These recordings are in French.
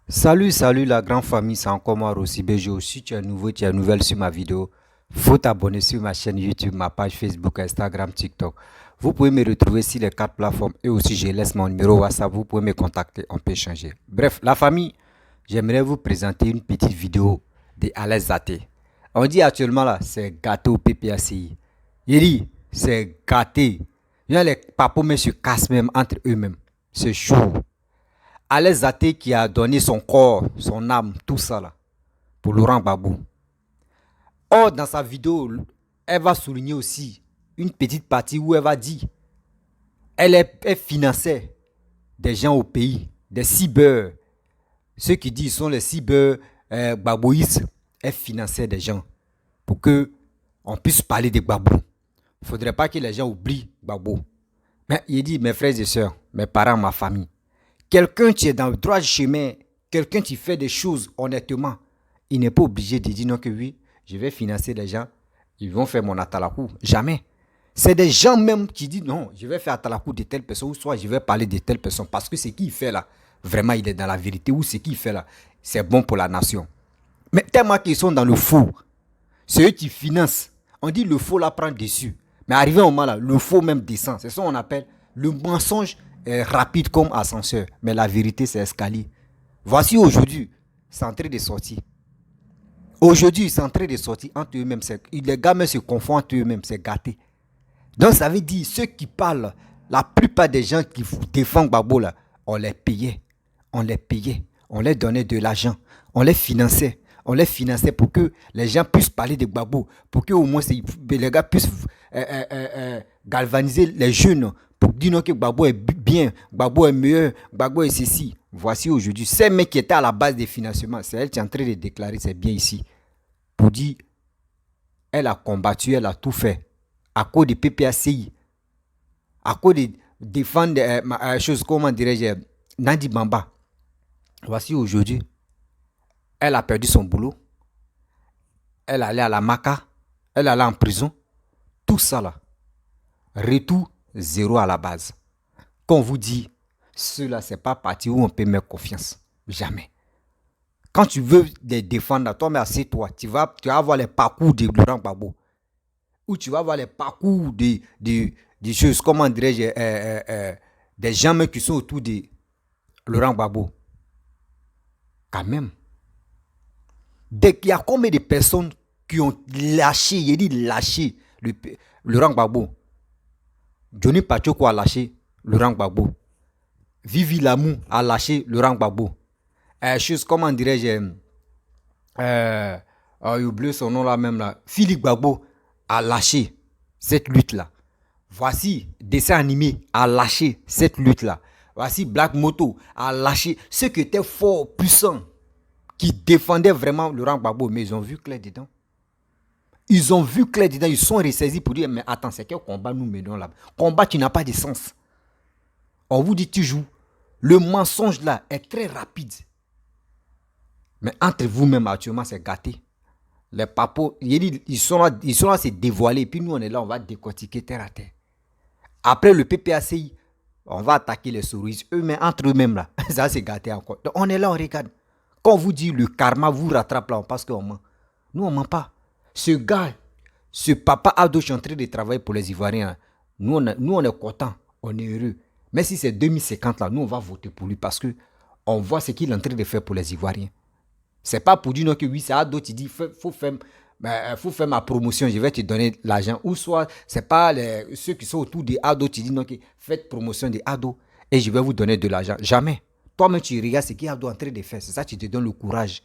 Salut la grande famille, c'est encore moi Rossi Bejo. Si tu es nouveau, tu es nouvelle sur ma vidéo, faut t'abonner sur ma chaîne YouTube, ma page Facebook, Instagram, TikTok. Vous pouvez me retrouver sur les quatre plateformes et aussi je laisse mon numéro WhatsApp, vous pouvez me contacter, on peut échanger. Bref, la famille, j'aimerais vous présenter une petite vidéo de Alex Zaté. On dit actuellement là, c'est gâteau PPACI. Il dit, c'est gâté. Les papos mais se cassent même entre eux-mêmes. C'est chaud. Alex Zaté qui a donné son corps, son âme, tout ça là, pour Laurent Gbagbo. Or, dans sa vidéo, elle va souligner aussi une petite partie où elle va dire elle finançait des gens au pays, des cyber. Ceux qui disent sont les cyber Gbagboïstes. Elle finançait des gens pour que on puisse parler de Gbagbo. Il ne faudrait pas que les gens oublient Gbagbo. Mais il dit, mes frères et sœurs, mes parents, ma famille, quelqu'un qui est dans le droit chemin, quelqu'un qui fait des choses honnêtement, il n'est pas obligé de dire non que oui, je vais financer les gens, ils vont faire mon atalakou. Jamais. C'est des gens même qui disent non, je vais faire atalakou de telle personne, ou soit je vais parler de telle personne, parce que ce qu'il fait là, vraiment il est dans la vérité, ou ce qu'il fait là, c'est bon pour la nation. Mais tellement qu'ils sont dans le faux, c'est eux qui financent. On dit le faux là prend dessus. Mais arrivé au moment là, le faux même descend. C'est ça qu'on appelle le mensonge rapide comme ascenseur. Mais la vérité, c'est escalier. Voici aujourd'hui, c'est en train de sortir. Aujourd'hui, c'est en train de sortir entre eux-mêmes. Les gars même se confondent entre eux-mêmes, c'est gâté. Donc ça veut dire, ceux qui parlent, la plupart des gens qui défendent Gbagbo là, on les payait. On les payait. On leur donnait de l'argent. On les finançait. On les finançait pour que les gens puissent parler de Gbagbo. Pour que au moins les gars puissent galvaniser les jeunes. Pour dire que Gbagbo est bien, Gbagbo est meilleur, Gbagbo est ceci. Voici aujourd'hui, ces mecs qui étaient à la base des financements, c'est elle qui est en train de déclarer c'est bien ici. Pour dire, elle a combattu, elle a tout fait. À cause de PPACI, à cause de défendre chose, comment dirais-je, Nadi Bamba. Voici aujourd'hui, elle a perdu son boulot. Elle allait à la Maca, elle allait en prison. Tout ça là, retour zéro à la base. Quand on vous dit, cela c'est pas parti où on peut mettre confiance. Jamais. Quand tu veux les défendre, toi mais assieds-toi, tu vas avoir les parcours de Laurent Gbagbo. Ou tu vas voir les parcours des choses, comment dirais-je, des gens qui sont autour de Laurent Gbagbo. Quand même. Dès qu'il y a combien de personnes qui ont lâché, il dit lâché Laurent Gbagbo. Johnny Pachoko a lâché Laurent Gbagbo. Vivi Lamou a lâché Laurent Gbagbo. Chose, comment dirais-je, j'ai oublié son nom là même là. Philippe Gbagbo a lâché cette lutte-là. Voici, dessin animé a lâché cette lutte-là. Voici, Black Moto a lâché ceux qui étaient forts, puissants, qui défendaient vraiment Laurent Gbagbo. Mais ils ont vu clair dedans. Ils ont vu clair dedans. Ils sont ressaisis pour dire, mais attends, c'est quel combat nous menons là? Combat qui n'a pas de sens. On vous dit toujours, le mensonge là est très rapide. Mais entre vous-même actuellement, c'est gâté. Les papos, ils sont là à se dévoiler. Puis nous, on est là, on va décortiquer terre à terre. Après le PPACI, on va attaquer les souris. Eux, mais entre eux-mêmes, là, ça c'est gâté encore. Donc, on est là, on regarde. Quand on vous dit le karma vous rattrape là, parce qu'on ment. Nous, on ne ment pas. Ce gars, ce papa Ado, je suis en train de travailler pour les Ivoiriens. Nous, on est contents, on est heureux. Mais si c'est 2050 là, nous, on va voter pour lui parce qu'on voit ce qu'il est en train de faire pour les Ivoiriens. C'est pas pour dire non que oui, c'est Ado qui dit faut faire ma promotion, je vais te donner l'argent. Ou soit, c'est pas ceux qui sont autour des Ado qui disent non, que faites promotion des Ado et je vais vous donner de l'argent. Jamais. Toi-même, tu regardes ce qu'il est en train de faire. C'est ça qui te donne le courage.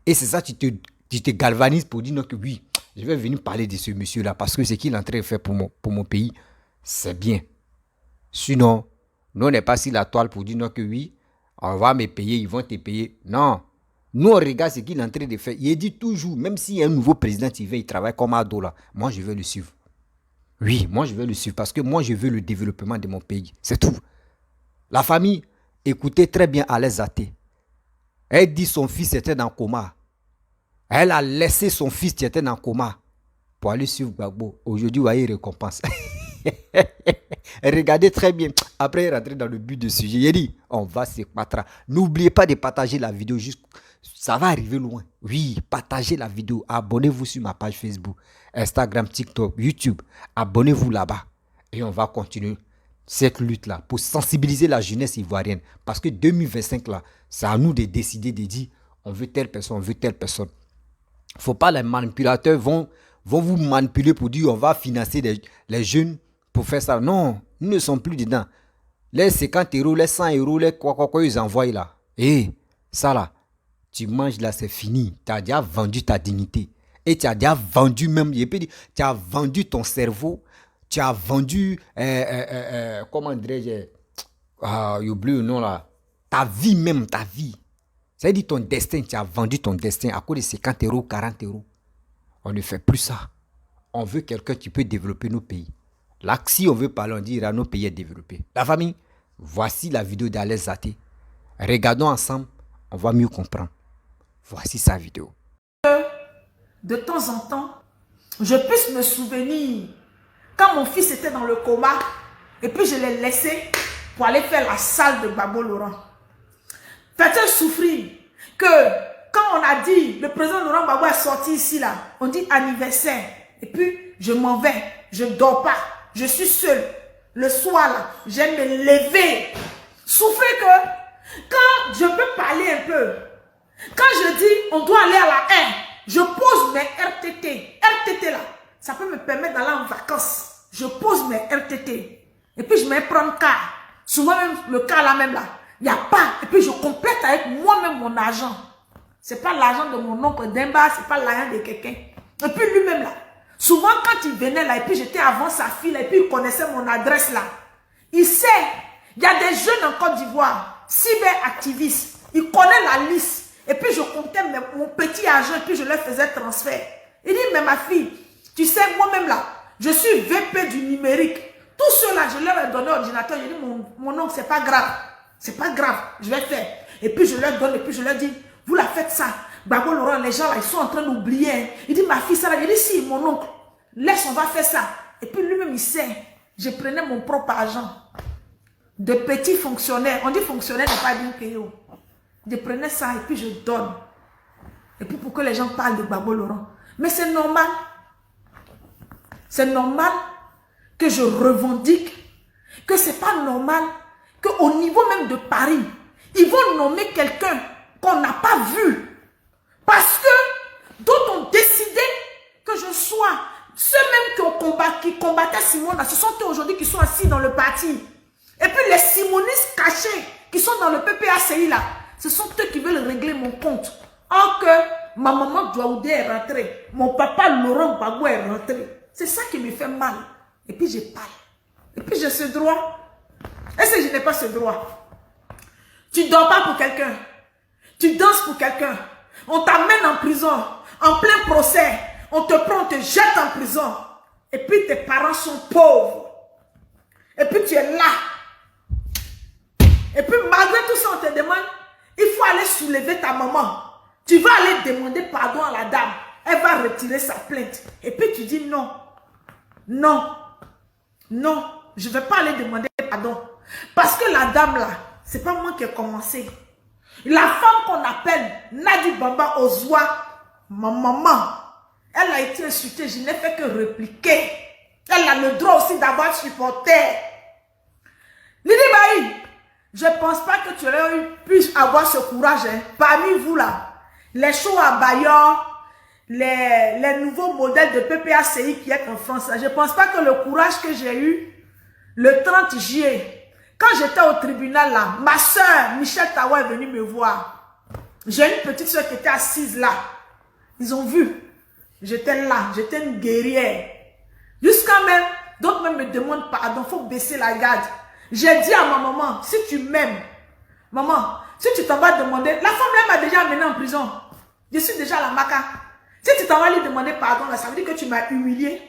Et c'est ça qui te galvanise pour dire non, que oui, je vais venir parler de ce monsieur-là parce que ce qu'il est en train de faire pour mon pays, c'est bien. Sinon, nous, on n'est pas sur la toile pour dire non, que oui, on va me payer, ils vont te payer. Non. Nous, on regarde ce qu'il est en train de faire. Il dit toujours, même s'il y a un nouveau président qui vient, il travaille comme Ado là, moi, je vais le suivre. Oui, moi, je vais le suivre parce que moi, je veux le développement de mon pays. C'est tout. La famille, écoutez très bien Alex Zaté. Elle dit son fils était dans le coma. Elle a laissé son fils qui était dans le coma pour aller suivre Gbagbo. Aujourd'hui, vous voyez, récompense. Regardez très bien. Après rentrer dans le but du sujet, il dit, on va se battre. N'oubliez pas de partager la vidéo. Ça va arriver loin. Oui, partagez la vidéo. Abonnez-vous sur ma page Facebook, Instagram, TikTok, YouTube. Abonnez-vous là-bas. Et on va continuer cette lutte-là pour sensibiliser la jeunesse ivoirienne. Parce que 2025, là, c'est à nous de décider, de dire, on veut telle personne, on veut telle personne. Il ne faut pas, les manipulateurs vont vous manipuler pour dire on va financer les jeunes pour faire ça. Non, nous ne sommes plus dedans. Les 50 euros, les 100 euros, les quoi, ils envoient là. Et ça là, tu manges là, c'est fini. Tu as déjà vendu ta dignité. Et tu as déjà vendu même, tu as vendu ton cerveau. Tu as vendu, comment dirais-je, j'ai oublié le nom là. Ta vie même, ta vie. Ça veut dire ton destin, tu as vendu ton destin à cause de 50 euros, 40 euros. On ne fait plus ça. On veut quelqu'un qui peut développer nos pays. Là, si on veut parler, on dira nos pays est développé. La famille, voici la vidéo d'Alain Zaté. Regardons ensemble, on va mieux comprendre. Voici sa vidéo. De temps en temps, je puisse me souvenir quand mon fils était dans le coma et puis je l'ai laissé pour aller faire la salle de Gbagbo Laurent. Faites-le souffrir que quand on a dit le président Laurent Gbagbo est sorti ici là, on dit anniversaire et puis je m'en vais, je ne dors pas, je suis seul. Le soir là, j'aime me lever. Souffrez que quand je peux parler un peu, quand je dis on doit aller à la haie, je pose mes RTT. RTT là, ça peut me permettre d'aller en vacances. Je pose mes RTT et puis je me prends le car. Souvent même le car là même là, il n'y a pas. Et puis je complète avec moi-même mon argent. C'est pas l'argent de mon oncle Demba, c'est pas l'argent de quelqu'un. Et puis lui-même là, souvent quand il venait là, et puis j'étais avant sa fille là, et puis il connaissait mon adresse là. Il sait, il y a des jeunes en Côte d'Ivoire, cyberactivistes. Il connaît la liste. Et puis je comptais mon petit argent, et puis je leur faisais transfert. Il dit, mais ma fille, tu sais, moi-même là, je suis VP du numérique. Tout cela, je leur ai donné l'ordinateur. Je dis, mon oncle, c'est pas grave. C'est pas grave, je vais faire. Et puis je leur donne, et puis je leur dis, vous la faites ça. Gbagbo Laurent, les gens là, ils sont en train d'oublier. Il dit, ma fille, ça là. Je dis, si, mon oncle, laisse, on va faire ça. Et puis lui-même, il sait, je prenais mon propre argent. De petits fonctionnaires, on dit fonctionnaire n'est pas bien payé. Je prenais ça et puis je donne. Et puis pour que les gens parlent de Gbagbo Laurent. Mais c'est normal. C'est normal que je revendique que c'est pas normal qu'au niveau même de Paris, ils vont nommer quelqu'un qu'on n'a pas vu. Parce que d'autres ont décidé que je sois ceux même qui combattaient Simon, ce sont eux aujourd'hui qui sont assis dans le parti. Et puis les simonistes cachés qui sont dans le PPACI là, ce sont eux qui veulent régler mon compte. Or que ma maman Douaoudé est rentrée, mon papa Laurent Gbagbo est rentré. C'est ça qui me fait mal. Et puis je parle. Et puis j'ai ce droit. Est-ce que je n'ai pas ce droit? Tu ne dors pas pour quelqu'un. Tu danses pour quelqu'un. On t'amène en prison. En plein procès. On te prend, on te jette en prison. Et puis tes parents sont pauvres. Et puis tu es là. Et puis malgré tout ça, on te demande, il faut aller soulever ta maman. Tu vas aller demander pardon à la dame. Elle va retirer sa plainte. Et puis tu dis non. Non. Non. Je ne vais pas aller demander pardon. Parce que la dame là, c'est pas moi qui ai commencé. La femme qu'on appelle Nadi Bamba Ozwa, ma maman, elle a été insultée. Je n'ai fait que répliquer. Elle a le droit aussi d'avoir supporté. Lydie Bailly, je ne pense pas que tu aurais pu avoir ce courage. Hein. Parmi vous là, les shows à Bayonne, les nouveaux modèles de PPACI qui est en France, je ne pense pas que le courage que j'ai eu le 30 juillet, quand j'étais au tribunal là, ma soeur Michelle Tawa est venue me voir. J'ai une petite soeur qui était assise là. Ils ont vu. J'étais là, j'étais une guerrière. Jusqu'à même, d'autres même me demandent pardon, il faut baisser la garde. J'ai dit à ma maman, si tu m'aimes, maman, si tu t'en vas demander, la femme là m'a déjà amené en prison. Je suis déjà à la maca. Si tu t'en vas lui demander pardon, là, ça veut dire que tu m'as humilié.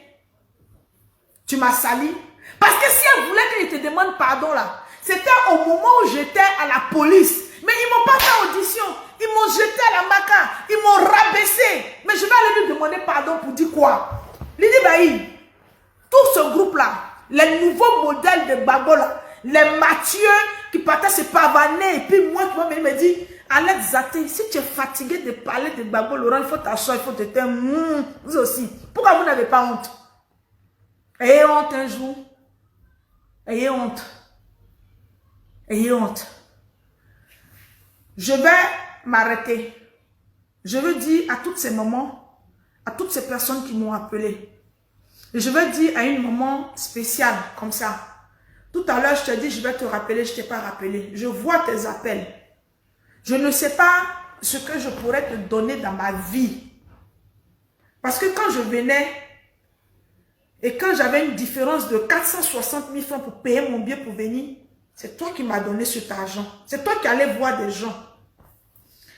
Tu m'as sali. Parce que si elle voulait que je te demande pardon là, c'était au moment où j'étais à la police. Mais ils m'ont pas fait audition. Ils m'ont jeté à la maca. Ils m'ont rabaissé. Mais je vais aller lui demander pardon pour dire quoi? Lydie Bailly, tout ce groupe là, les nouveaux modèles de Gbagbo là, les Mathieu qui partaient se pavaner, et puis moi qui vais venir me dire, Alex Zaté, si tu es fatigué de parler de Gbagbo Laurent, il faut t'asseoir, il faut te taire. Vous aussi. Pourquoi vous n'avez pas honte? Ayez honte un jour. Ayez honte. Ayez honte. Je vais m'arrêter. Je veux dire à tous ces moments, à toutes ces personnes qui m'ont appelé, et je veux dire à un moment spécial comme ça. Tout à l'heure, je te dis, je vais te rappeler, je ne t'ai pas rappelé. Je vois tes appels. Je ne sais pas ce que je pourrais te donner dans ma vie. Parce que quand je venais, et quand j'avais une différence de 460 000 francs pour payer mon billet pour venir, c'est toi qui m'as donné cet argent. C'est toi qui allais voir des gens.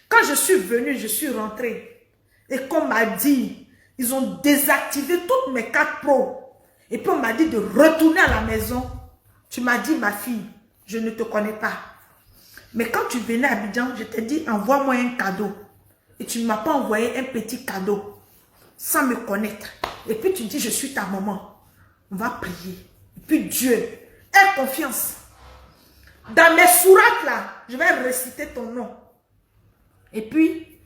Quand je suis venu, je suis rentré. Et qu'on m'a dit, ils ont désactivé toutes mes cartes pro. Et puis on m'a dit de retourner à la maison. Tu m'as dit, ma fille, je ne te connais pas. Mais quand tu venais à Abidjan, je t'ai dit, envoie-moi un cadeau. Et tu ne m'as pas envoyé un petit cadeau, sans me connaître. Et puis tu dis, je suis ta maman. On va prier. Et puis Dieu, aie confiance. Dans mes sourates là, je vais réciter ton nom. Et puis,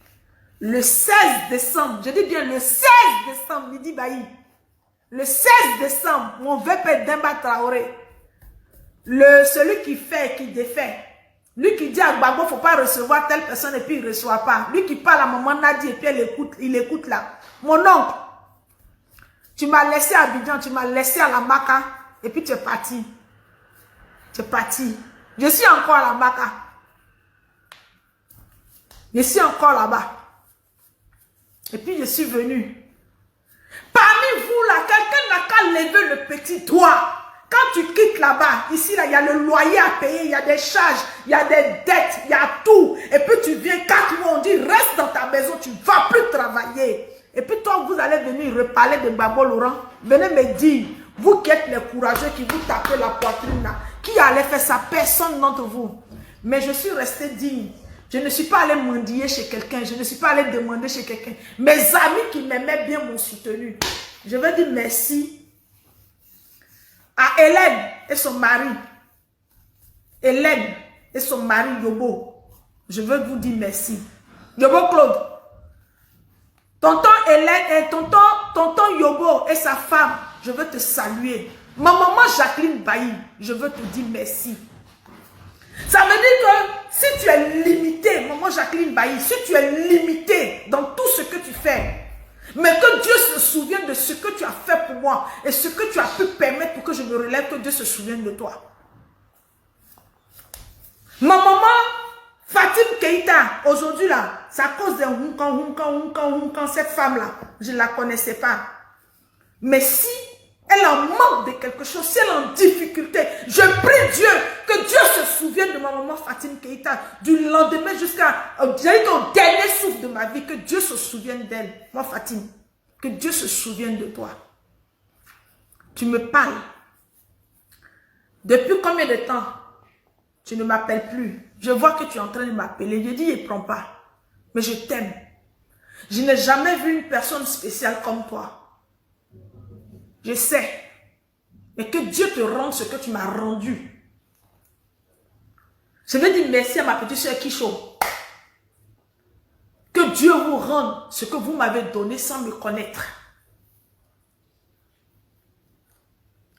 le 16 décembre, je dis bien le 16 décembre, Midi Bailly. Le 16 décembre, mon VP Demba Traoré, celui qui fait et qui défait, lui qui dit à Gbagbo, il ne faut pas recevoir telle personne et puis il ne reçoit pas. Lui qui parle à maman Nadi et puis il écoute là. Mon oncle, tu m'as laissé à Abidjan, tu m'as laissé à la Maka et puis tu es parti. Tu es parti. Je suis encore à la Maka. Je suis encore là-bas. Et puis je suis venu. Parmi vous là, quelqu'un n'a qu'à lever le petit doigt. Quand tu quittes là-bas, ici, là, il y a le loyer à payer, il y a des charges, il y a des dettes, il y a tout. Et puis tu viens 4 mois, on dit, reste dans ta maison, tu ne vas plus travailler. Et puis toi, vous allez venir reparler de Gbagbo Laurent. Venez me dire, vous qui êtes les courageux, qui vous tapez la poitrine là, qui allait faire ça? Personne d'entre vous. Mais je suis resté digne. Je ne suis pas allé mendier chez quelqu'un, je ne suis pas allé demander chez quelqu'un. Mes amis qui m'aimaient bien m'ont soutenu. Je veux dire merci à Hélène et son mari. Hélène et son mari Yobo. Je veux vous dire merci. Yobo Claude. Tonton Hélène et tonton Yobo et sa femme, je veux te saluer. Ma maman Jacqueline Bailly, je veux te dire merci. Ça veut dire que si tu es limité, maman Jacqueline Bailly, si tu es limité dans tout ce que tu fais, mais que Dieu se souvienne de ce que tu as fait pour moi et ce que tu as pu permettre pour que je me relève, que Dieu se souvienne de toi. Ma maman, Fatim Keïta, aujourd'hui là, c'est à cause d'un Hunkan, cette femme-là, je ne la connaissais pas. Mais si elle en manque de quelque chose, si elle est en difficulté, je prie Dieu, que Dieu se souvienne de ma maman Fatim Keïta, du lendemain jusqu'à au dernier souffle de ma vie, que Dieu se souvienne d'elle. Moi Fatim, que Dieu se souvienne de toi. Tu me parles. Depuis combien de temps tu ne m'appelles plus? Je vois que tu es en train de m'appeler. Je dis, ne prends pas. Mais je t'aime. Je n'ai jamais vu une personne spéciale comme toi. Je sais. Mais que Dieu te rende ce que tu m'as rendu. Je veux dire merci à ma petite soeur Kisho. Que Dieu vous rende ce que vous m'avez donné sans me connaître.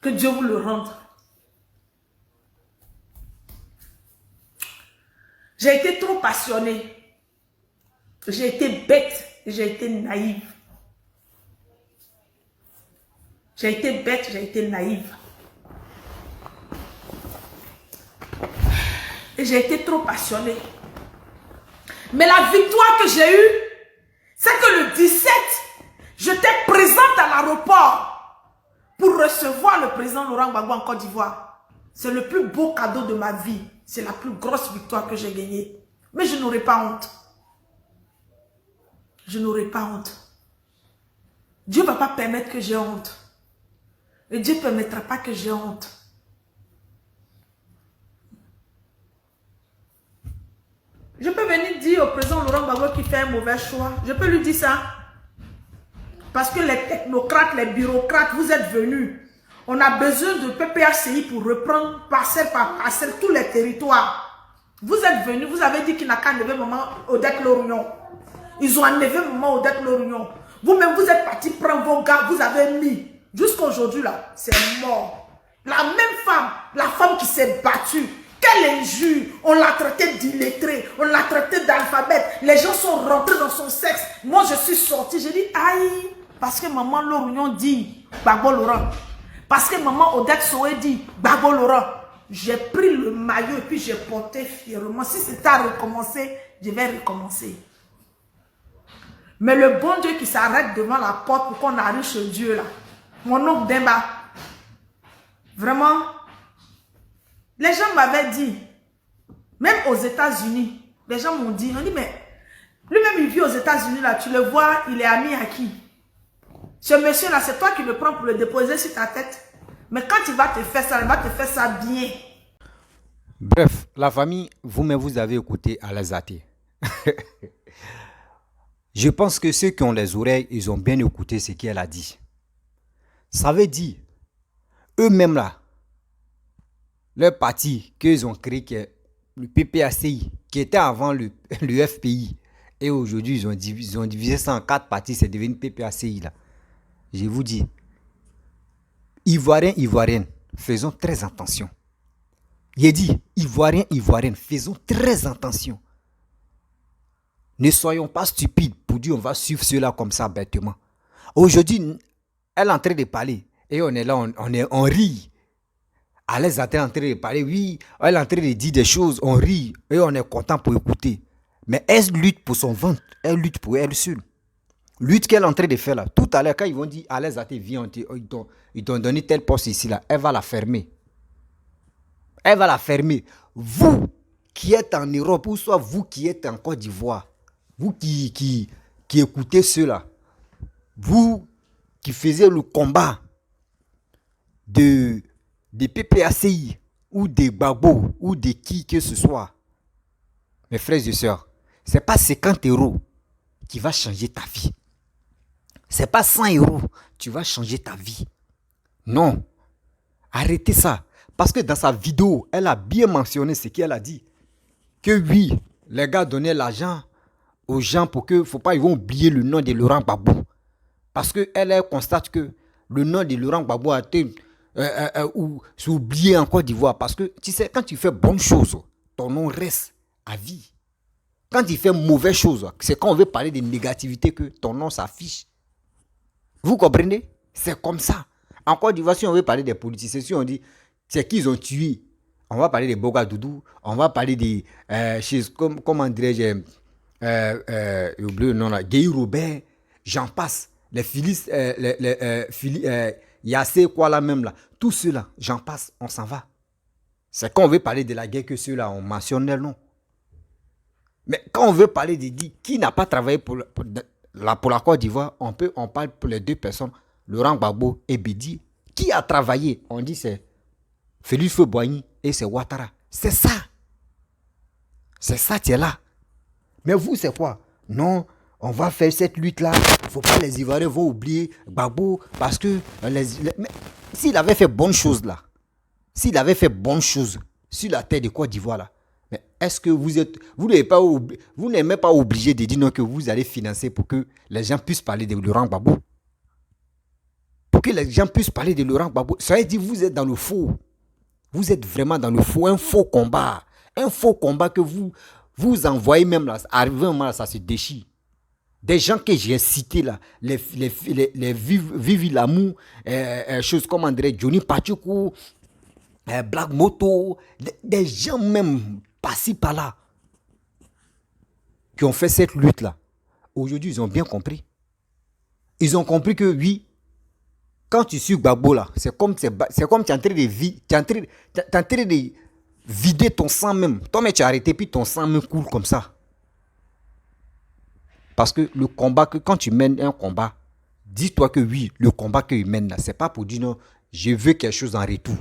Que Dieu vous le rende. J'ai été trop passionnée. J'ai été bête. J'ai été naïve. J'ai été bête, j'ai été naïve. Et j'ai été trop passionnée. Mais la victoire que j'ai eue, c'est que le 17, j'étais présente à l'aéroport pour recevoir le président Laurent Gbagbo en Côte d'Ivoire. C'est le plus beau cadeau de ma vie. C'est la plus grosse victoire que j'ai gagnée. Mais je n'aurai pas honte. Je n'aurai pas honte. Dieu ne va pas permettre que j'ai honte. Et Dieu ne permettra pas que j'ai honte. Je peux venir dire au président Laurent Gbagbo qui fait un mauvais choix. Je peux lui dire ça. Parce que les technocrates, les bureaucrates, vous êtes venus. On a besoin de PPACI pour reprendre parcelle par parcelle tous les territoires. Vous êtes venus, vous avez dit qu'il n'a qu'à enlever maman Odette Lorion. Ils ont enlevé maman Odette Lorion. Vous-même, vous êtes parti prendre vos gars, vous avez mis. Jusqu'à aujourd'hui, là, c'est mort. La même femme, la femme qui s'est battue, quelle injure. On l'a traité d'illettré, on l'a traité d'alphabète. Les gens sont rentrés dans son sexe. Moi, je suis sortie, j'ai dit, aïe, parce que maman Lorion dit, Gbagbo Laurent. Parce que maman Odette Soé dit, Gbagbo Laurent. J'ai pris le maillot et puis j'ai porté fièrement. Si c'est à recommencer, je vais recommencer. Mais le bon Dieu qui s'arrête devant la porte pour qu'on arrive chez Dieu là. Mon oncle Demba. Vraiment. Les gens m'avaient dit. Même aux États-Unis. Les gens m'ont dit. On dit mais. Lui-même il vit aux États-Unis là. Tu le vois, il est ami à qui? Ce monsieur là, c'est toi qui le prends pour le déposer sur ta tête. Mais quand il va te faire ça, il va te faire ça bien. Bref, la famille, vous-même, vous avez écouté Alain Zaté. Je pense que ceux qui ont les oreilles, ils ont bien écouté ce qu'elle a dit. Ça veut dire, eux-mêmes là, leur parti qu'ils ont créé, qui est le PPACI, qui était avant le FPI, et aujourd'hui, ils ont divisé ça en 4 partis, c'est devenu PPACI là. Je vous dis, Ivoiriens, Ivoiriennes, faisons très attention. J'ai dit, Ivoiriens, Ivoiriennes, faisons très attention. Ne soyons pas stupides pour dire on va suivre cela comme ça bêtement. Aujourd'hui, elle est en train de parler et on est là, on rit. Elle est en train de parler, oui, elle est en train de dire des choses, on rit et on est content pour écouter. Mais elle lutte pour son ventre, elle lutte pour elle seule. Lutte qu'elle est en train de faire là. Tout à l'heure, quand ils vont dire, allez, Zaté, viens, ils t'ont donné tel poste ici là, elle va la fermer. Elle va la fermer. Vous qui êtes en Europe, ou soit vous qui êtes en Côte d'Ivoire, vous qui écoutez cela, vous qui faisiez le combat de PPACI ou des Gbagbo ou de qui que ce soit, mes frères et sœurs, ce n'est pas 50 € qui va changer ta vie. Ce n'est pas 100 €, tu vas changer ta vie. Non, arrêtez ça. Parce que dans sa vidéo, elle a bien mentionné ce qu'elle a dit. Que oui, les gars donnaient l'argent aux gens pour que, il ne faut pas, ils vont oublier le nom de Laurent Gbagbo. Parce qu'elle constate que le nom de Laurent Gbagbo a été oublié en Côte d'Ivoire. Parce que, tu sais, quand tu fais bonnes choses, ton nom reste à vie. Quand tu fais mauvaises choses, c'est quand on veut parler de négativité que ton nom s'affiche. Vous comprenez? C'est comme ça. En Côte d'Ivoire, si on veut parler des politiciens, si on dit c'est qu'ils ont tué, on va parler des Bogadoudou, on va parler des comment dirais-je, j'ai oublié le nom là, Guy Robert, j'en passe, les Phyllis, Yassé, quoi là même là, tout ceux-là, j'en passe, on s'en va. C'est quand on veut parler de la guerre que ceux-là, on mentionne leur nom. Mais quand on veut parler de qui n'a pas travaillé pour la Côte d'Ivoire, on parle pour les deux personnes, Laurent Gbagbo et Bédi. Qui a travaillé? On dit c'est Félix Houphouët-Boigny et c'est Ouattara. C'est ça. C'est ça, tu es là. Mais vous, c'est quoi? Non, on va faire cette lutte-là. Il ne faut pas les Ivoiriens vont oublier Gbagbo parce que mais s'il avait fait bonnes choses là, s'il avait fait bonnes choses sur la terre de Côte d'Ivoire là, mais est-ce que vous n'êtes pas obligé de dire non que vous allez financer pour que les gens puissent parler de Laurent Gbagbo? Pour que les gens puissent parler de Laurent Gbagbo, ça veut dire que vous êtes dans le faux. Vous êtes vraiment dans le faux, un faux combat. Un faux combat que vous envoyez même là, arrivé un moment là, ça se déchire. Des gens que j'ai cités là, les Vivi Lamou, choses comme André Johnny Pachuku, Black Moto, des gens même par-ci par-là qui ont fait cette lutte là. Aujourd'hui, ils ont bien compris. Ils ont compris que oui, quand tu suis Gbagbo là, c'est comme tu es en train de vider ton sang même. Toi-même tu as arrêté puis ton sang me coule comme ça. Parce que le combat, quand tu mènes un combat, dis-toi que oui, le combat que tu mènes là, c'est pas pour dire non, je veux quelque chose en retour.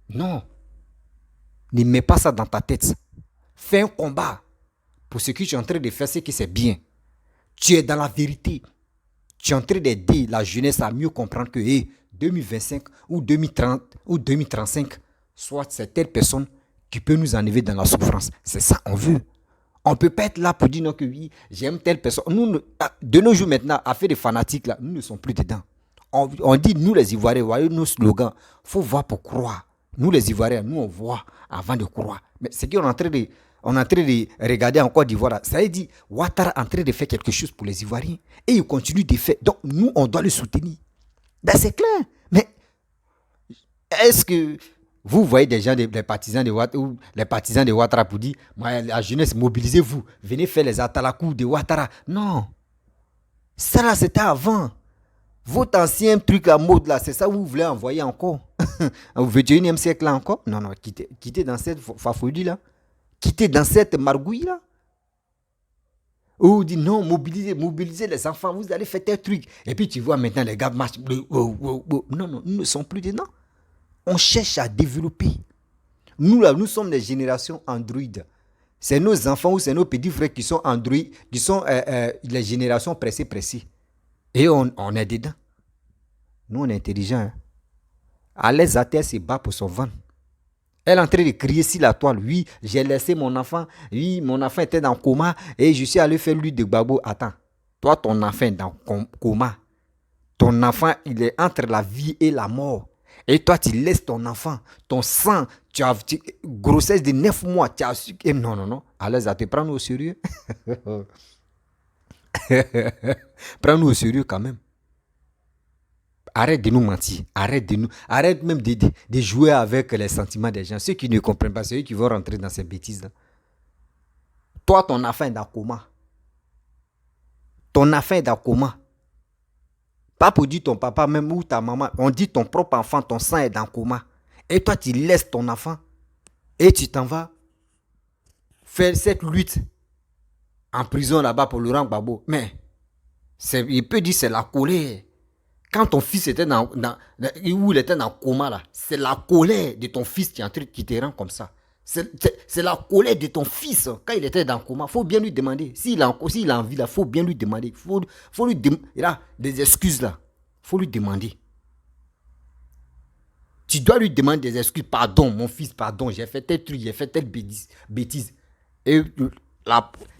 Non. Ne mets pas ça dans ta tête. Fais un combat. Pour ce que tu es en train de faire, c'est que c'est bien. Tu es dans la vérité. Tu es en train d'aider la jeunesse à mieux comprendre que 2025 ou 2030 ou 2035, soit c'est telle personne qui peut nous enlever dans la souffrance. C'est ça qu'on veut. On ne peut pas être là pour dire non que oui, j'aime telle personne. Nous, de nos jours maintenant, affaire des fanatiques, là, nous ne sommes plus dedans. On dit, nous les Ivoiriens, voyez nos slogans, il faut voir pour croire. Nous les Ivoiriens, nous on voit avant de croire. Mais c'est qu'on est en train de regarder en Côte d'Ivoire, ça veut dire, Ouattara est en train de faire quelque chose pour les Ivoiriens. Et il continue de faire. Donc nous, on doit le soutenir. Ben, c'est clair. Mais est-ce que vous voyez des gens, les partisans de Ouattara, ou les partisans de Ouattara pour dire, la jeunesse, mobilisez-vous, venez faire les atalakou de Ouattara. Non. Ça là, c'était avant. Votre ancien truc à mode là, c'est ça que vous voulez envoyer encore au 21e siècle là encore? Non, non, quittez dans cette fafolie là. Quittez dans cette margouille là. Ou vous dites non, mobilisez les enfants, vous allez faire tel truc. Et puis tu vois maintenant les gars marchent. Non, non, nous ne sommes plus dedans. On cherche à développer. Nous là, nous sommes des générations Android. C'est nos enfants ou c'est nos petits frères qui sont Android, qui sont les générations pressées. Et on est dedans. Nous, on est intelligents. Hein. À l'aise à terre, se bat pour son ventre. Elle est en train de crier sur la toile. Oui, j'ai laissé mon enfant. Oui, mon enfant était dans le coma. Et je suis allé faire lui de Gbagbo. Attends. Toi, ton enfant est dans le coma. Ton enfant, il est entre la vie et la mort. Et toi, tu laisses ton enfant, ton sang, grossesse de 9 mois. Tu as su. Non, non, non. À l'aise à te prendre au sérieux. Prends-nous au sérieux quand même. Arrête de nous mentir. Arrête même de jouer avec les sentiments des gens. Ceux qui ne comprennent pas, ceux qui vont rentrer dans ces bêtises-là. Toi, ton enfant est dans le coma. Ton enfant est dans le coma. Pas pour dire ton papa même ou ta maman. On dit ton propre enfant, ton sang est dans le coma. Et toi, tu laisses ton enfant. Et tu t'en vas faire cette lutte en prison là-bas pour Laurent Gbagbo. Mais il peut dire c'est la colère. Quand ton fils était où il était dans le coma là, c'est la colère de ton fils qui te rend comme ça. C'est la colère de ton fils quand il était dans le coma. Il faut bien lui demander. S'il a envie là, il faut bien lui demander. Faut lui demander. Il a des excuses là. Il faut lui demander. Tu dois lui demander des excuses. Pardon, mon fils, pardon, j'ai fait tel truc, j'ai fait telle bêtise. Et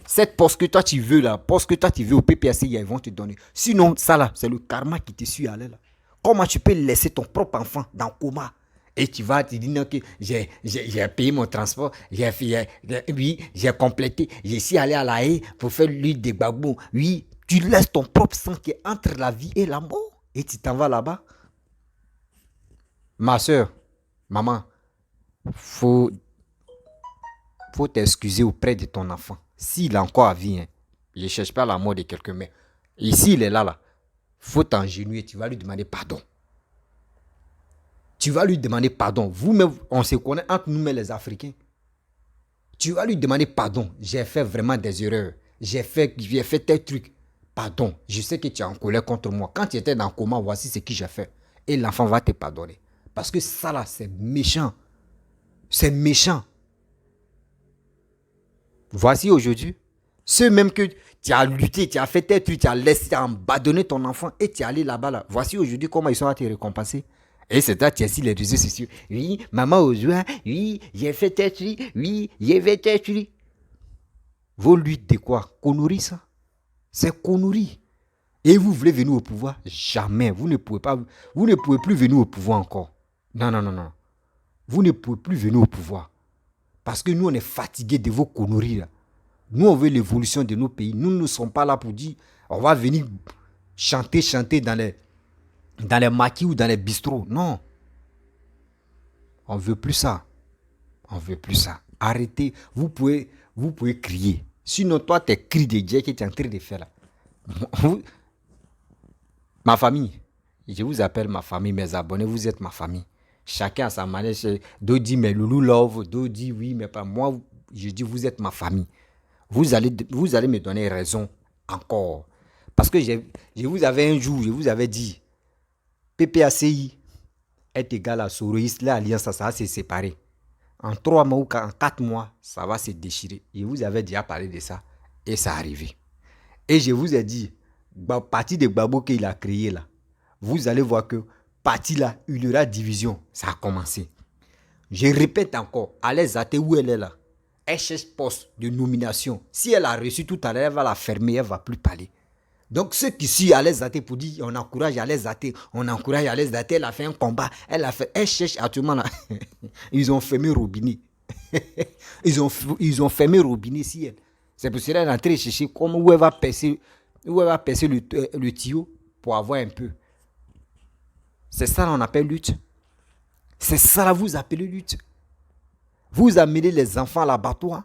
cette poste que toi tu veux là, poste que toi tu veux au PPAC, ils vont te donner. Sinon, ça là, c'est le karma qui te suit à l'aile. Comment tu peux laisser ton propre enfant dans le coma? Et tu vas te dire non, que j'ai payé mon transport, oui, j'ai complété, je suis allé à la haie pour faire l'huile de Gbagbo. Oui, tu laisses ton propre sang qui est entre la vie et la mort et tu t'en vas là-bas. Ma soeur, maman, faut t'excuser auprès de ton enfant. S'il est encore à vie, hein, je ne cherche pas la mort de quelqu'un, mais ici, il est là. Faut t'engenouiller, tu vas lui demander pardon. Tu vas lui demander pardon. Vous-même, on se connaît entre nous, mais les Africains. Tu vas lui demander pardon. J'ai fait vraiment des erreurs. J'ai fait tel truc. Pardon. Je sais que tu es en colère contre moi. Quand tu étais dans le coma, voici ce que j'ai fait. Et l'enfant va te pardonner. Parce que ça là, c'est méchant. C'est méchant. Voici aujourd'hui, ceux même que tu as lutté, tu as fait tel truc, tu as laissé abandonner ton enfant et tu es allé là-bas. Là. Voici aujourd'hui comment ils sont à te récompenser. Et c'est là que tu as sur les réseaux sociaux. Oui, maman au joie, oui, j'ai fait tel truc, oui, j'ai fait tel truc. Vos luttes de quoi? Conneries ça? C'est conneries. Et vous voulez venir au pouvoir? Jamais. Vous ne pouvez plus venir au pouvoir encore. Non, non, non, non. Vous ne pouvez plus venir au pouvoir. Parce que nous, on est fatigués de vos conneries. Là. Nous, on veut l'évolution de nos pays. Nous ne sommes pas là pour dire, on va venir chanter dans les maquis ou dans les bistrots. Non. On ne veut plus ça. On ne veut plus ça. Arrêtez. Vous pouvez crier. Sinon, toi, tes cris de Dieu que tu es en train de faire là. Ma famille. Je vous appelle ma famille, mes abonnés. Vous êtes ma famille. Chacun à sa manière. D'autres disent, mais Loulou love. D'autres disent, oui, mais pas moi. Je dis, vous êtes ma famille. Vous allez me donner raison encore. Parce que je vous avais un jour, je vous avais dit, PPACI est égal à Soroïs. L'alliance, ça va se séparer. En 3 mois ou en 4 mois, ça va se déchirer. Je vous avais déjà parlé de ça. Et ça arrivé. Et je vous ai dit, à partir de Gbagbo qu'il a créé là, vous allez voir que parti là, il y aura division. Ça a commencé. Je répète encore, Alex Zaté, où elle est là, elle cherche poste de nomination. Si elle a reçu tout à l'heure, elle va la fermer, elle ne va plus parler. Donc ceux qui suivent Alex Zaté pour dire on encourage Alex Zaté, on encourage Alex Zaté, elle a fait un combat, elle cherche actuellement là. Ils ont fermé le robinet. ils ont fermé le robinet si elle. C'est pour cela qu'elle est en train de chercher où elle va percer le tuyau pour avoir un peu. C'est ça qu'on appelle lutte. C'est ça là vous appelez lutte. Vous amenez les enfants à l'abattoir.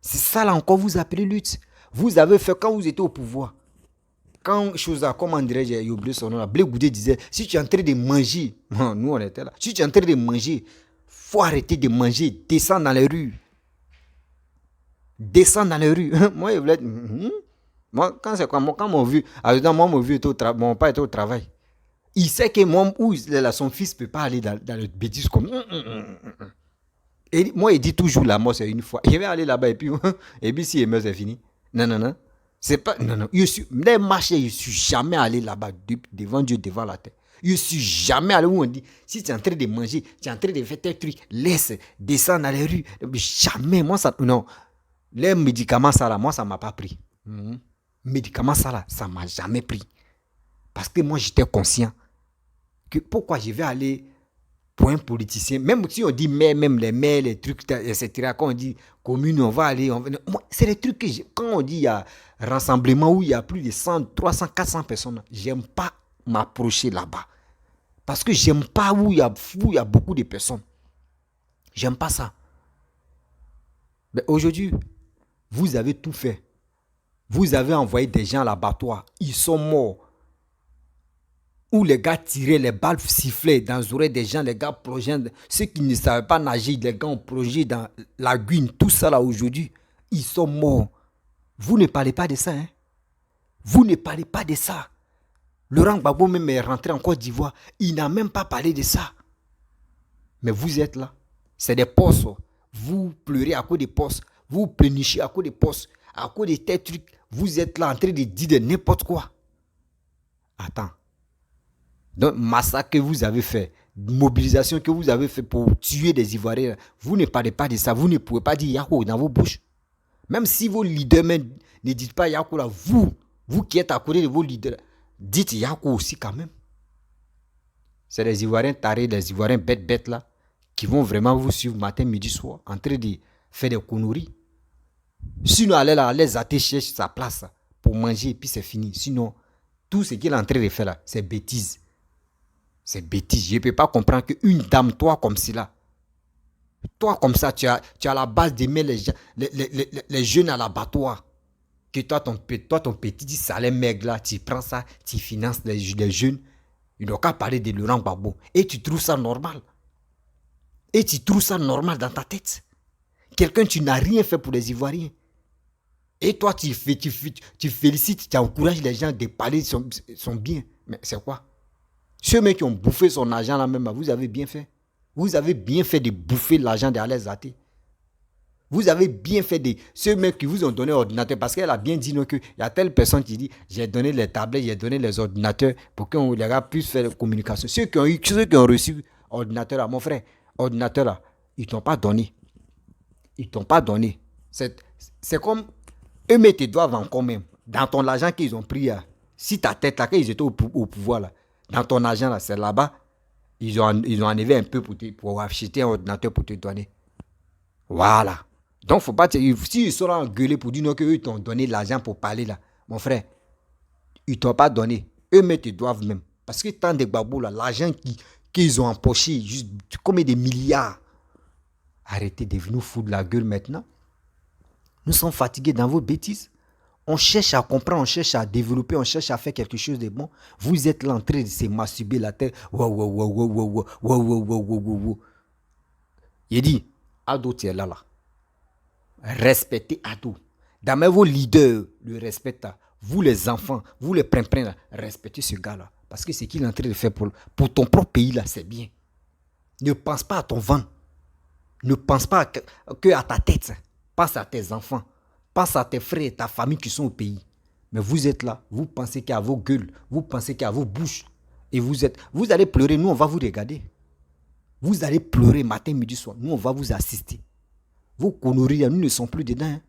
C'est ça là encore vous appelez lutte. Vous avez fait quand vous étiez au pouvoir. Quand chose a, comment dirais-je, j'ai oublié son nom là, Blé Goudé disait, si tu es en train de manger, nous on était là, si tu es en train de manger, faut arrêter de manger, descends dans les rues. Descends dans les rues. Moi, je voulais moi, quand c'est quoi, quand mon vieux, mon vieux était mon père était au travail. Il sait que moi, son fils ne peut pas aller dans le bêtise comme. Et moi, il dit toujours la mort, c'est une fois. Je vais aller là-bas et puis si il meurt, c'est fini. Non. C'est pas. Non. Les marchés, je ne suis jamais allé là-bas devant Dieu, devant la terre. Je ne suis jamais allé où on dit si tu es en train de manger, tu es en train de faire tes trucs, laisse, descends dans les rues. Jamais, moi, ça. Non. Les médicaments, ça là, moi, ça ne m'a pas pris. Médicaments, ça là, ça ne m'a jamais pris. Parce que moi, j'étais conscient que pourquoi je vais aller pour un politicien, même si on dit même les maires, les trucs, etc., quand on dit commune, on va aller, moi, c'est les trucs que quand on dit il y a rassemblement où il y a plus de 100, 300, 400 personnes, j'aime pas m'approcher là-bas. Parce que j'aime pas où il y a beaucoup de personnes. J'aime pas ça. Mais aujourd'hui, vous avez tout fait. Vous avez envoyé des gens à l'abattoir. Ils sont morts. Où les gars tiraient, les balles sifflaient dans les oreilles des gens, les gars plongeaient. Ceux qui ne savaient pas nager, les gars ont plongé dans la lagune. Tout ça là aujourd'hui, ils sont morts. Vous ne parlez pas de ça. Hein? Vous ne parlez pas de ça. Laurent Gbagbo même est rentré en Côte d'Ivoire. Il n'a même pas parlé de ça. Mais vous êtes là. C'est des postes. Vous pleurez à cause des postes. Vous pleurnichez à cause des postes. À cause de tes trucs. Vous êtes là en train de dire de n'importe quoi. Attends. Donc, massacre que vous avez fait, mobilisation que vous avez fait pour tuer des Ivoiriens, vous ne parlez pas de ça. Vous ne pouvez pas dire Yako dans vos bouches. Même si vos leaders même ne dites pas Yako là, vous qui êtes à côté de vos leaders, dites Yako aussi quand même. C'est les Ivoiriens tarés, les Ivoiriens bêtes là, qui vont vraiment vous suivre matin, midi, soir, en train de faire des conneries. Sinon, allez là, les athées cherchent sa place pour manger et puis c'est fini. Sinon, tout ce qu'il est en train de faire là, c'est bêtise. C'est bêtise. Je ne peux pas comprendre qu'une dame, toi comme cela, toi comme ça, tu as la base d'aimer les jeunes à l'abattoir. Que toi, ton petit salaire maigre là, tu prends ça, tu finances les jeunes. Il n'a qu'à parler de Laurent Gbagbo. Et tu trouves ça normal. Et tu trouves ça normal dans ta tête. Quelqu'un, tu n'as rien fait pour les Ivoiriens. Et toi, tu félicites, tu encourages les gens de parler de son bien. Mais c'est quoi? Ceux mecs qui ont bouffé son argent là même, vous avez bien fait. Vous avez bien fait de bouffer l'argent d'Alex Zaté. Vous avez bien fait de... Ceux mecs qui vous ont donné l'ordinateur, parce qu'elle a bien dit qu'il y a telle personne qui dit, j'ai donné les tablettes, j'ai donné les ordinateurs pour qu'on les gars puissent faire la communication. Ceux qui ont reçu ordinateur là, mon frère, ordinateur là, ils ne t'ont pas donné. Ils ne t'ont pas donné. C'est comme, eux mais te doivent encore même. Dans ton argent qu'ils ont pris, si ta tête là, quand ils étaient au pouvoir là, dans ton argent là, c'est là-bas, ils ont enlevé un peu pour acheter un ordinateur pour te donner. Voilà. Donc, faut pas s'ils sont engueulés pour dire non, qu'eux t'ont donné l'argent pour parler là, mon frère, ils t'ont pas donné. Eux mais te doivent même. Parce que tant de babous là, l'argent qu'ils ont empoché, juste combien de milliards. Arrêtez de nous foutre la gueule maintenant. Nous sommes fatigués dans vos bêtises. On cherche à comprendre, on cherche à développer, on cherche à faire quelque chose de bon. Vous êtes là en train de se masturber la tête. Il dit, Ado, tu es là. Respectez Ado. Dans vos leaders le respectent. Vous les enfants, vous les printemps, respectez ce gars-là. Parce que ce qu'il est en train de faire pour ton propre pays, là, c'est bien. Ne pense pas à ton vent. Ne pense pas que à ta tête. Pense à tes enfants. Pense à tes frères et ta famille qui sont au pays. Mais vous êtes là, vous pensez qu'à vos gueules, vous pensez qu'à vos bouches. Et vous allez pleurer, nous on va vous regarder. Vous allez pleurer matin, midi, soir. Nous on va vous assister. Vos conneries, nous ne sommes plus dedans. Hein.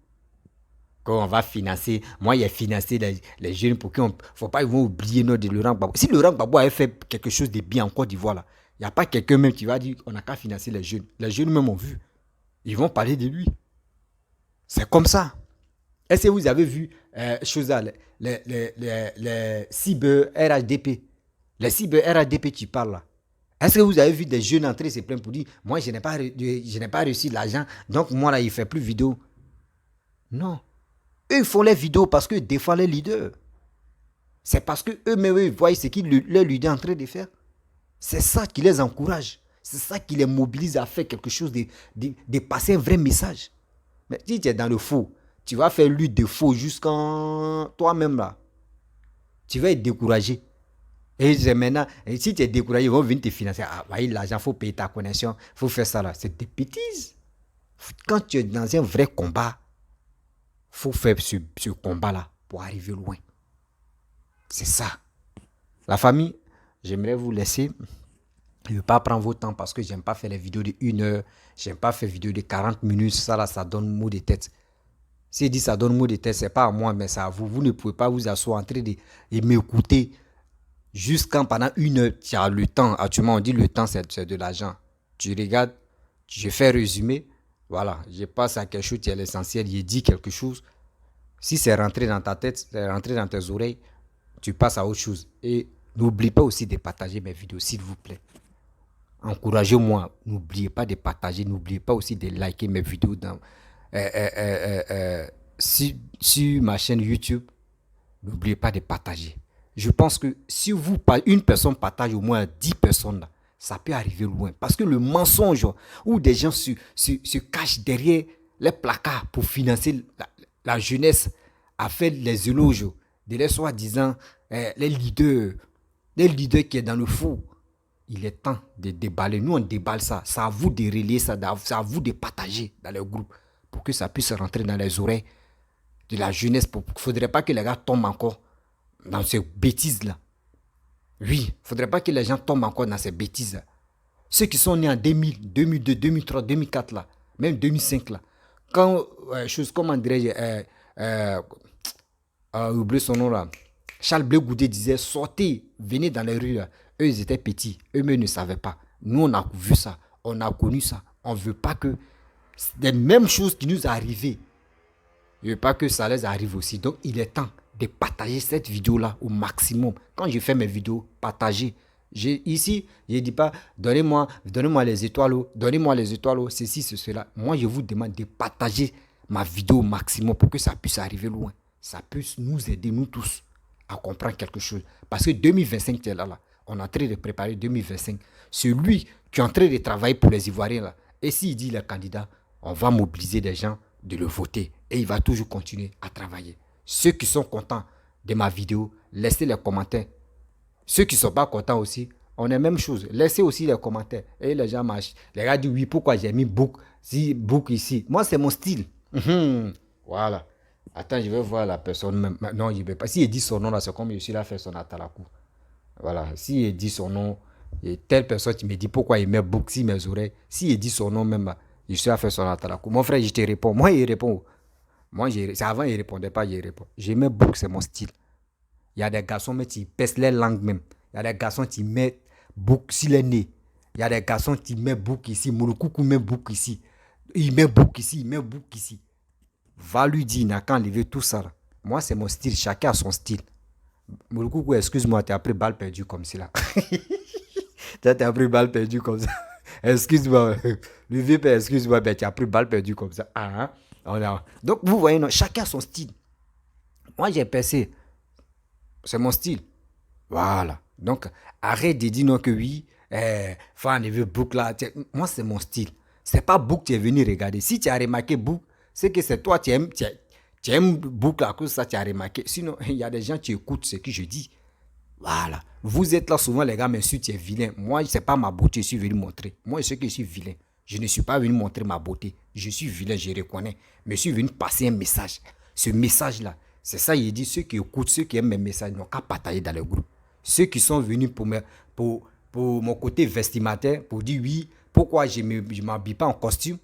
Quand on va financer, moi j'ai financé les jeunes pour qu'il ne faut pas ils vont oublier notre Laurent Gbagbo. Si Laurent Gbagbo avait fait quelque chose de bien en Côte d'Ivoire, là, il n'y a pas quelqu'un même qui va dire on n'a qu'à financer les jeunes. Les jeunes même ont vu. Ils vont parler de lui. C'est comme ça. Est-ce que vous avez vu les cyber RHDP? Les cyber RHDP, tu parles là. Est-ce que vous avez vu des jeunes entrer se plaindre pour dire moi je n'ai pas reçu l'argent, donc moi là il ne fait plus vidéo? Non. Eux, ils font les vidéos parce qu'ils défendent les leaders. C'est parce qu'eux-mêmes, ils voient ce que le leader est en train de faire. C'est ça qui les encourage. C'est ça qui les mobilise à faire quelque chose, de passer un vrai message. Mais si tu es dans le faux, tu vas faire lutte de faux jusqu'en toi-même là. Tu vas être découragé. Et maintenant, si tu es découragé, ils vont venir te financer. Ah, voyez, l'argent, il faut payer ta connexion, il faut faire ça là. C'est des bêtises. Quand tu es dans un vrai combat, il faut faire ce combat-là pour arriver loin. C'est ça. La famille, j'aimerais vous laisser. Je ne veux pas prendre votre temps parce que je n'aime pas faire les vidéos de 1 heure. Je n'aime pas faire des vidéos de 40 minutes. Ça, là, ça donne mot de tête. Si je dis ça donne mot de tête, ce n'est pas à moi, mais c'est à vous. Vous ne pouvez pas vous asseoir en train de m'écouter jusqu'en pendant 1 heure. Tu as le temps. Actuellement, on dit le temps, c'est de l'argent. Tu regardes, je fais résumé. Voilà, je passe à quelque chose qui est l'essentiel. Je dis quelque chose. Si c'est rentré dans ta tête, c'est rentré dans tes oreilles, tu passes à autre chose. Et n'oublie pas aussi de partager mes vidéos, s'il vous plaît. Encouragez-moi. N'oubliez pas de partager. N'oubliez pas aussi de liker mes vidéos sur ma chaîne YouTube. N'oubliez pas de partager. Je pense que si une personne partage au moins 10 personnes, là, ça peut arriver loin. Parce que le mensonge où des gens se cachent derrière les placards pour financer la jeunesse a fait les éloges de les soi-disant les leaders qui sont dans le faux. Il est temps de déballer. Nous, on déballe ça. C'est à vous de relayer ça. C'est à vous de partager dans le groupe pour que ça puisse rentrer dans les oreilles de la jeunesse. Il ne faudrait pas que les gars tombent encore dans ces bêtises-là. Oui, il ne faudrait pas que les gens tombent encore dans ces bêtises-là. Ceux qui sont nés en 2000, 2002, 2003, 2004, là, même 2005, là, quand, comment dirais-je, oubliez son nom là, Charles Blé Goudé disait, sortez, venez dans les rues là. Eux, ils étaient petits, eux-mêmes ne savaient pas. Nous, on a vu ça, on a connu ça. On ne veut pas que les mêmes choses qui nous arrivent, je ne veux pas que ça les arrive aussi. Donc, il est temps de partager cette vidéo-là au maximum. Quand je fais mes vidéos, partagez. Ici, je ne dis pas, donnez-moi les étoiles, donnez-moi les étoiles, ceci, cela. Moi, je vous demande de partager ma vidéo au maximum pour que ça puisse arriver loin. Ça puisse nous aider, nous tous, à comprendre quelque chose. Parce que 2025, tu es là. On est en train de préparer 2025. Celui qui est en train de travailler pour les Ivoiriens, là, et s'il dit le candidat, on va mobiliser des gens de le voter. Et il va toujours continuer à travailler. Ceux qui sont contents de ma vidéo, laissez les commentaires. Ceux qui ne sont pas contents aussi, on est la même chose. Laissez aussi les commentaires. Et les gens marchent. Les gars disent oui, pourquoi j'ai mis book ici. Moi, c'est mon style. Voilà. Attends, je vais voir la personne même. Non, je ne vais pas. Si il dit son nom, là, c'est comme je suis là à faire son atalakou. Voilà. Si il dit son nom, et telle personne qui me dit pourquoi il met book sur mes oreilles. Si il dit son nom même, je suis à faire son atalakou. Mon frère, je te réponds. Moi, il répond. Moi, avant, il ne répondait pas, je réponds. Je mets book, c'est mon style. Il y a des garçons qui pèsent les langues même. Il y a des garçons qui mettent book sur les nez. Il y a des garçons qui mettent book ici. Moulokoukou met book ici. Il met book ici, il met book ici. Va lui dire, il n'a qu'à enlever tout ça. Là. Moi, c'est mon style. Chacun a son style. Moulokoukou, excuse-moi, tu as pris balle perdue comme ça. Tu as pris balle perdue comme ça. Excuse-moi. Le vieux père, excuse-moi, tu as pris balle perdue comme ça. Ah, hein? Donc, vous voyez, non, chacun a son style. Moi, j'ai percé. C'est mon style. Voilà. Donc, arrête de dire non que oui, faut enlever Book là. Moi, c'est mon style. C'est pas Book qui est venu regarder. Si tu as remarqué Book, c'est que c'est toi qui aimes Book à cause de ça, tu as remarqué. Sinon, il y a des gens qui écoutent ce que je dis. Voilà. Vous êtes là souvent, les gars, mais si tu es vilain. Moi, ce n'est pas ma beauté que je suis venu montrer. Moi, je sais que je suis vilain. Je ne suis pas venu montrer ma beauté. Je suis vilain, je reconnais. Mais je suis venu passer un message. Ce message-là, c'est ça, il dit, ceux qui écoutent, ceux qui aiment mes messages n'ont qu'à partager dans le groupe. Ceux qui sont venus pour mon côté vestimentaire, pour dire oui, pourquoi je ne m'habille pas en costume.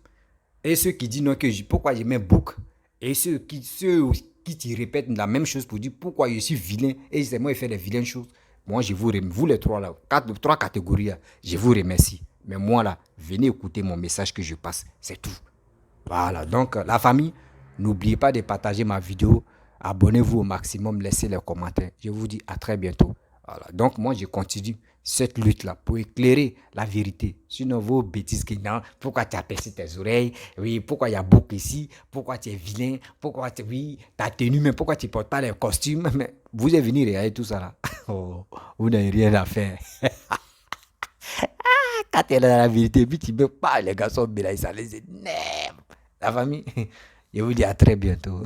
Et ceux qui disent non, pourquoi je mets bouc. Et ceux qui te répètent la même chose pour dire pourquoi je suis vilain. Et c'est moi qui fais les vilaines choses. Moi, vous les trois là, trois catégories là, je vous remercie. Mais moi là, venez écouter mon message que je passe. C'est tout. Voilà, donc la famille, n'oubliez pas de partager ma vidéo. Abonnez-vous au maximum, laissez les commentaires. Je vous dis à très bientôt. Voilà, donc moi je continue cette lutte-là pour éclairer la vérité. Sinon vos bêtises qui non, pourquoi tu as percé tes oreilles, oui, pourquoi il y a beaucoup ici, pourquoi tu es vilain, pourquoi tu, oui, ta tenue, mais pourquoi tu ne portes pas les costumes, mais vous êtes venu regarder tout ça là. Oh, vous n'avez rien à faire. Quand tu es dans la vérité, puis tu ne peux pas, les garçons, mais là, ça les énerve. La famille, je vous dis à très bientôt.